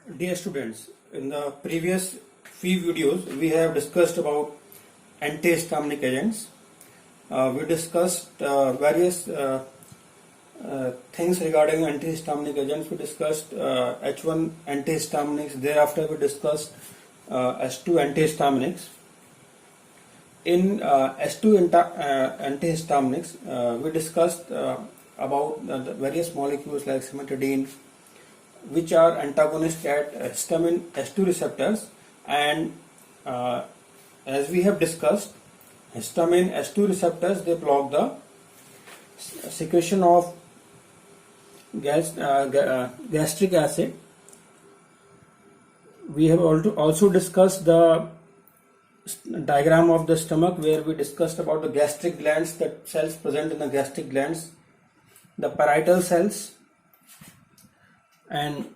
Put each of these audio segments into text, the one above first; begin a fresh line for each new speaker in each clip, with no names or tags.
Dear students, in the previous few videos we have discussed about antihistaminic agents. We discussed various things regarding antihistaminic agents. We discussed H1 antihistaminics, thereafter we discussed H2 antihistaminics. In H2 antihistaminics, we discussed about the various molecules like cimetidine, which are antagonists at histamine H2 receptors, and as we have discussed, histamine H2 receptors, they block the secretion of gastric acid. We have also discussed the diagram of the stomach, where we discussed about the gastric glands, the cells present in the gastric glands, the parietal cells. And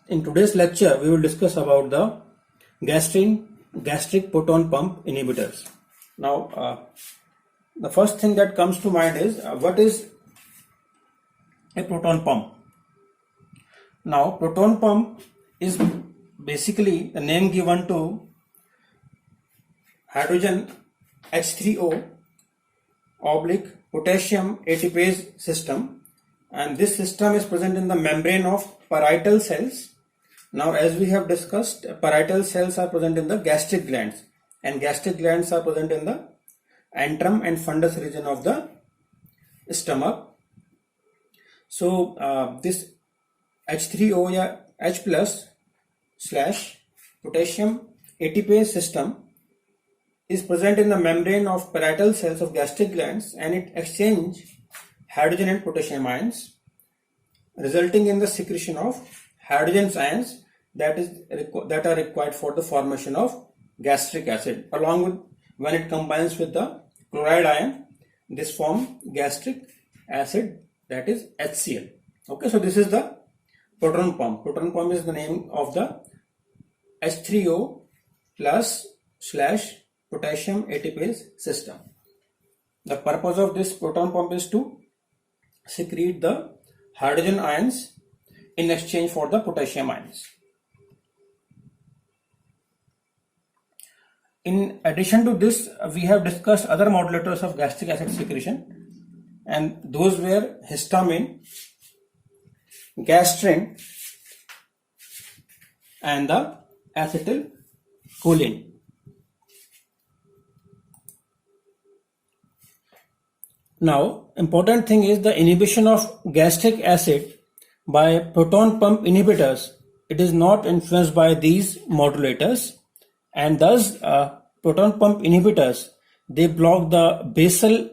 in today's lecture we will discuss about the gastric proton pump inhibitors. Now the first thing that comes to mind is what is a proton pump? Now proton pump is basically the name given to hydrogen H3O / potassium ATPase system, and this system is present in the membrane of parietal cells. Now, as we have discussed, parietal cells are present in the gastric glands, and gastric glands are present in the antrum and fundus region of the stomach. So this H3O या H plus / potassium ATPase system is present in the membrane of parietal cells of gastric glands, and it exchanges hydrogen and potassium ions, resulting in the secretion of hydrogen ions that are required for the formation of gastric acid. Along with, when it combines with the chloride ion, this forms gastric acid, that is HCl. Okay, so this is the proton pump. Proton pump is the name of the H3O plus / potassium ATPase system. The purpose of this proton pump is to secrete the hydrogen ions in exchange for the potassium ions. In addition to this, we have discussed other modulators of gastric acid secretion, and those were histamine, gastrin, and the acetylcholine. Now, important thing is the inhibition of gastric acid by proton pump inhibitors. It is not influenced by these modulators, and thus proton pump inhibitors, they block the basal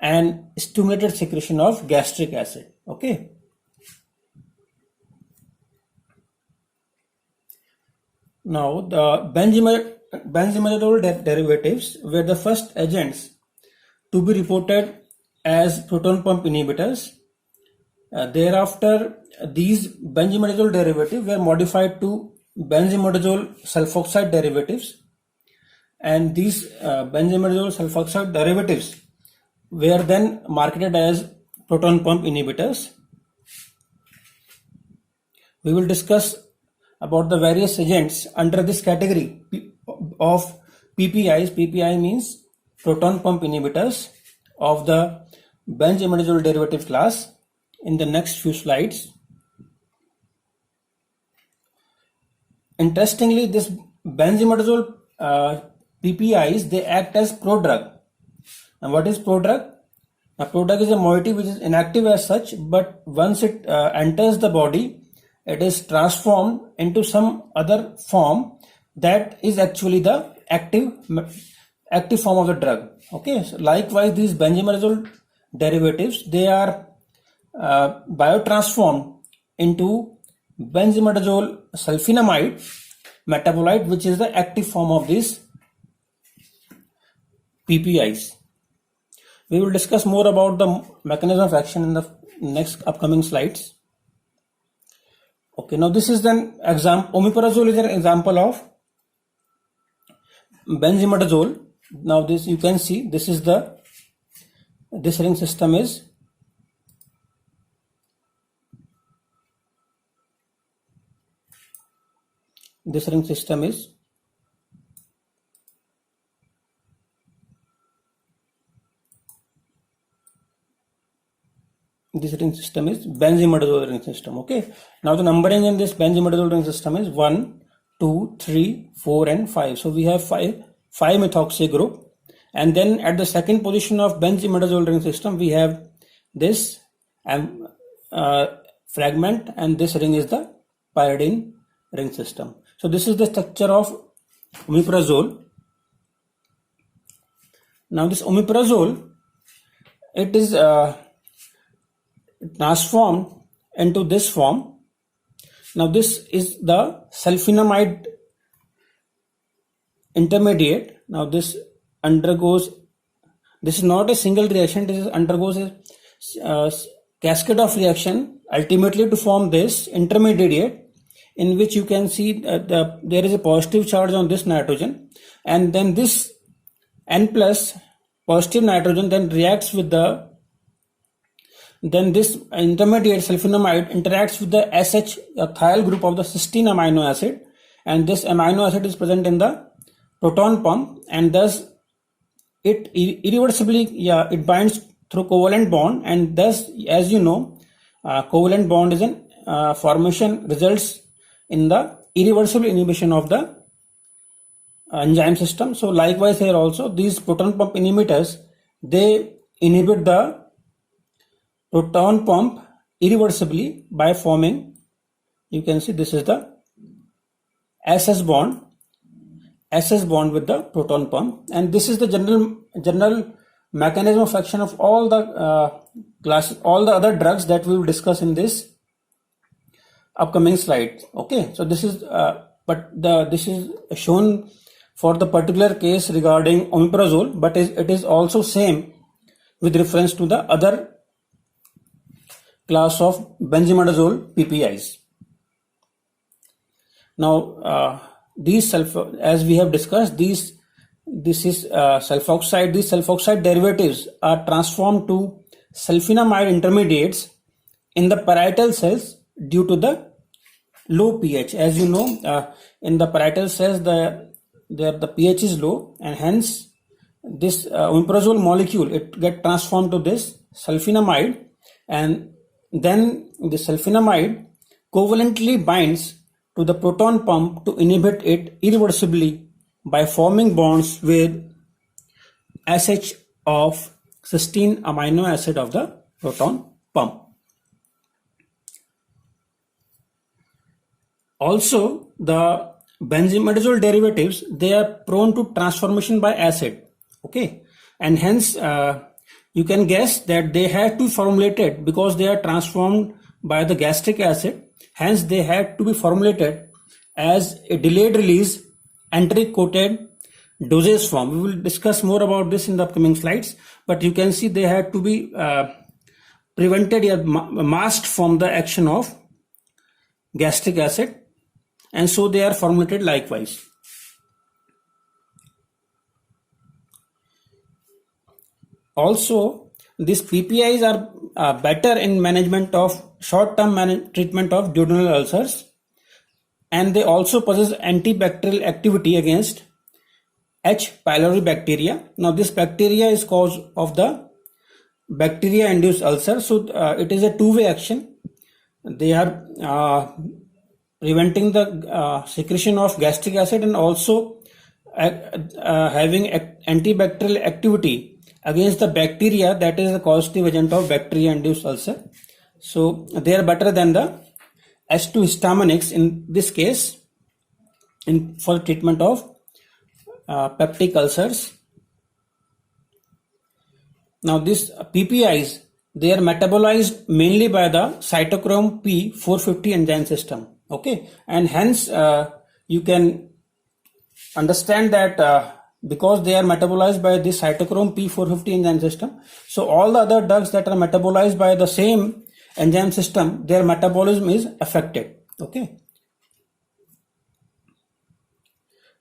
and stimulated secretion of gastric acid. Okay. Now, the benzimidazole derivatives were the first agents to be reported as proton pump inhibitors. Thereafter, these benzimidazole derivatives were modified to benzimidazole sulfoxide derivatives, and these benzimidazole sulfoxide derivatives were then marketed as proton pump inhibitors. We will discuss about the various agents under this category of PPIs. PPI means proton pump inhibitors of the benzimidazole derivative class in the next few slides. Interestingly, this benzimidazole PPIs, they act as prodrug. And what is prodrug? A prodrug is a moiety which is inactive as such, but once it enters the body, it is transformed into some other form that is actually the active form of the drug. Okay, so likewise these benzimidazole derivatives, they are biotransformed into benzimidazole sulfonamide metabolite, which is the active form of these PPIs. We will discuss more about the mechanism of action in the next upcoming slides. Okay, now this is an example. Omeprazole is an example of benzimidazole. Now this, you can see, this ring system is this ring system is benzimidazole ring system. Okay, now the numbering in this benzimidazole ring system is 1, 2, 3, 4 and 5. So we have 5 methoxy group, and then at the second position of benzimidazole ring system we have this fragment, and this ring is the pyridine ring system. So this is the structure of omeprazole. Now this omeprazole, it is transformed into this form. Now this is the sulfonamide intermediate. Now this is not a single reaction, this undergoes a cascade of reaction ultimately to form this intermediate, in which you can see there is a positive charge on this nitrogen, and then this N plus positive nitrogen then reacts with then this intermediate sulfonamide interacts with the SH thiol group of the cysteine amino acid, and this amino acid is present in the proton pump, and thus it irreversibly it binds through covalent bond, and thus, as you know, covalent bond is in formation results in the irreversible inhibition of the enzyme system. So likewise here also, these proton pump inhibitors, they inhibit the proton pump irreversibly by forming, you can see this is the SS bond with the proton pump, and this is the general mechanism of action of all the all the other drugs that we will discuss in this upcoming slide. Okay, so this is this is shown for the particular case regarding omeprazole, but it is also same with reference to the other class of benzimidazole PPIs. Now these as we have discussed, this is sulfoxide. These sulfoxide derivatives are transformed to sulfonamide intermediates in the parietal cells due to the low pH. As you know, in the parietal cells the pH is low, and hence this omeprazole molecule, it get transformed to this sulfonamide, and then the sulfonamide covalently binds to the proton pump to inhibit it irreversibly by forming bonds with SH of cysteine amino acid of the proton pump. Also, the benzimidazole derivatives, they are prone to transformation by acid. Okay, and hence you can guess that they had to be formulated because they are transformed by the gastric acid. Hence, they had to be formulated as a delayed release enteric coated dosage form. We will discuss more about this in the upcoming slides, but you can see they had to be prevented or masked from the action of gastric acid, and so they are formulated likewise. Also, these PPIs are better in management of short-term treatment of duodenal ulcers, and they also possess antibacterial activity against H. pylori bacteria. Now this bacteria is cause of the bacteria-induced ulcer, so it is a two-way action. They are preventing the secretion of gastric acid, and also having antibacterial activity against the bacteria that is the causative agent of bacteria-induced ulcer. So they are better than the H2 histaminics in this case for treatment of peptic ulcers. Now these PPIs, they are metabolized mainly by the cytochrome P450 enzyme system. Okay, and hence you can understand that because they are metabolized by this cytochrome P450 enzyme system, so all the other drugs that are metabolized by the same enzyme system, their metabolism is affected. Okay,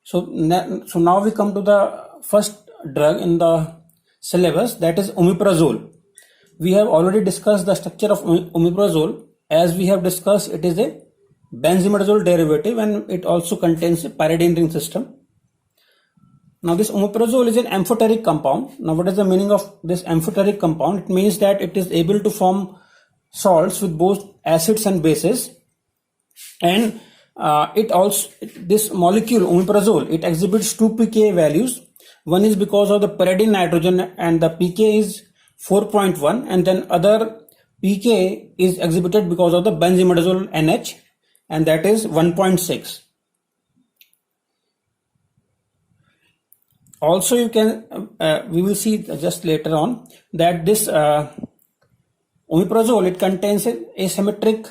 so now we come to the first drug in the syllabus, that is omeprazole. We have already discussed the structure of omeprazole. As we have discussed, it is a benzimidazole derivative, and it also contains a pyridine ring system. Now this omeprazole is an amphoteric compound. Now what is the meaning of this amphoteric compound? It means that it is able to form salts with both acids and bases, and this molecule omeprazole, it exhibits two pKa values. One is because of the pyridine nitrogen and the pK is 4.1, and then other pK is exhibited because of the benzimidazole NH, and that is 1.6. Also you can we will see just later on that this omeprazole, it contains an asymmetric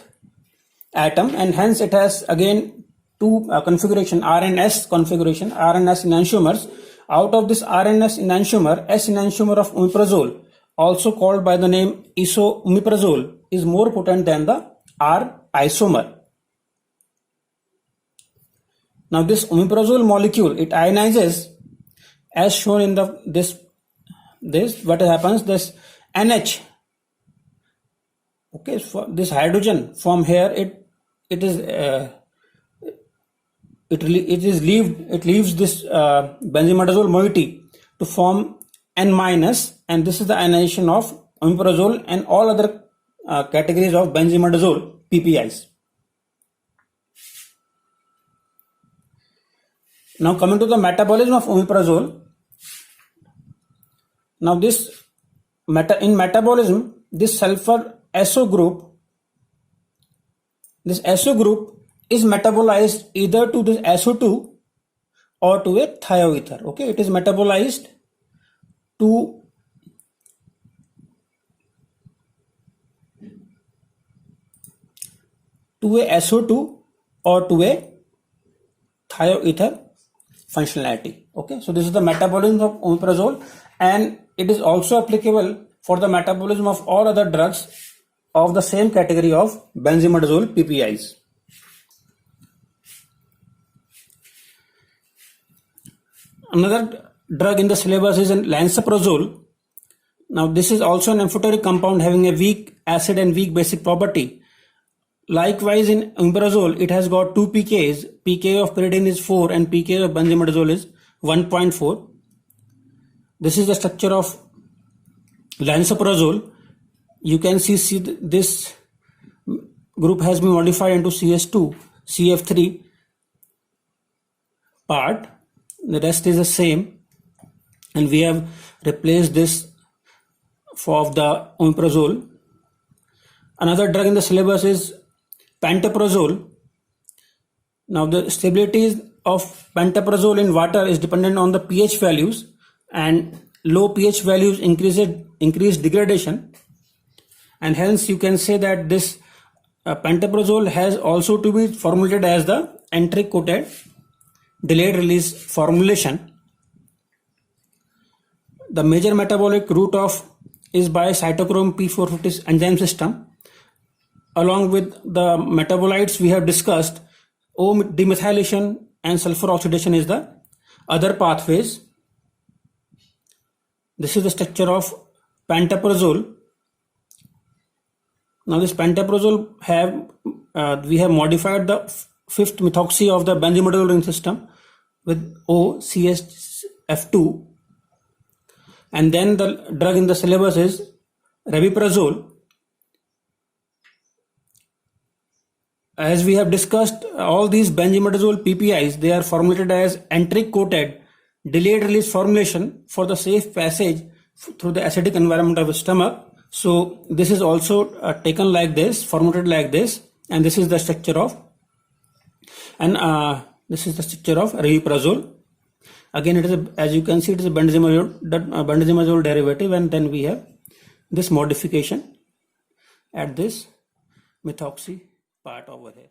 atom, and hence it has again two configuration, RNS configuration, RNS enantiomers. Out of this RNS enantiomer, S enantiomer of omeprazole, also called by the name isoomeprazole, is more potent than the R isomer. Now this omeprazole molecule, it ionizes as shown in this what happens, this NH, okay, so this hydrogen from here, it leaves this benzimidazole moiety to form N minus, and this is the ionization of omeprazole and all other categories of benzimidazole PPIs. Now coming to the metabolism of omeprazole. Now this in metabolism, this sulfur SO group, is metabolized either to this SO2 or to a thioether. Okay, it is metabolized to a SO2 or to a thioether functionality. Okay, so this is the metabolism of omeprazole, and it is also applicable for the metabolism of all other drugs of the same category of benzimidazole PPIs. Another drug in the syllabus is lansoprazole. Now this is also an amphoteric compound having a weak acid and weak basic property. Likewise in omeprazole, it has got two pKs. pK of pyridine is 4 and pK of benzimidazole is 1.4. This is the structure of lansoprazole. You can see this group has been modified into CS2, CF3 part. The rest is the same, and we have replaced this for the omeprazole. Another drug in the syllabus is pantoprazole. Now the stability of pantoprazole in water is dependent on the pH values, and low pH values increase degradation, and hence you can say that this pantoprazole has also to be formulated as the enteric coated delayed release formulation. The major metabolic route is by cytochrome P450 enzyme system. Along with the metabolites we have discussed, O demethylation and sulfur oxidation is the other pathways. This is the structure of pantoprazole. Now this pantoprazole we have modified the 5th methoxy of the benzimidazole ring system with OCSF2, and then the drug in the syllabus is rabeprazole. As we have discussed, all these benzimidazole PPIs, they are formulated as enteric coated delayed release formulation for the safe passage through the acidic environment of the stomach. So this is also taken like this, formulated like this, and this is the structure of rabeprazole. Again, it is as you can see, it is a benzimidazole derivative, and then we have this modification at this methoxy part over here.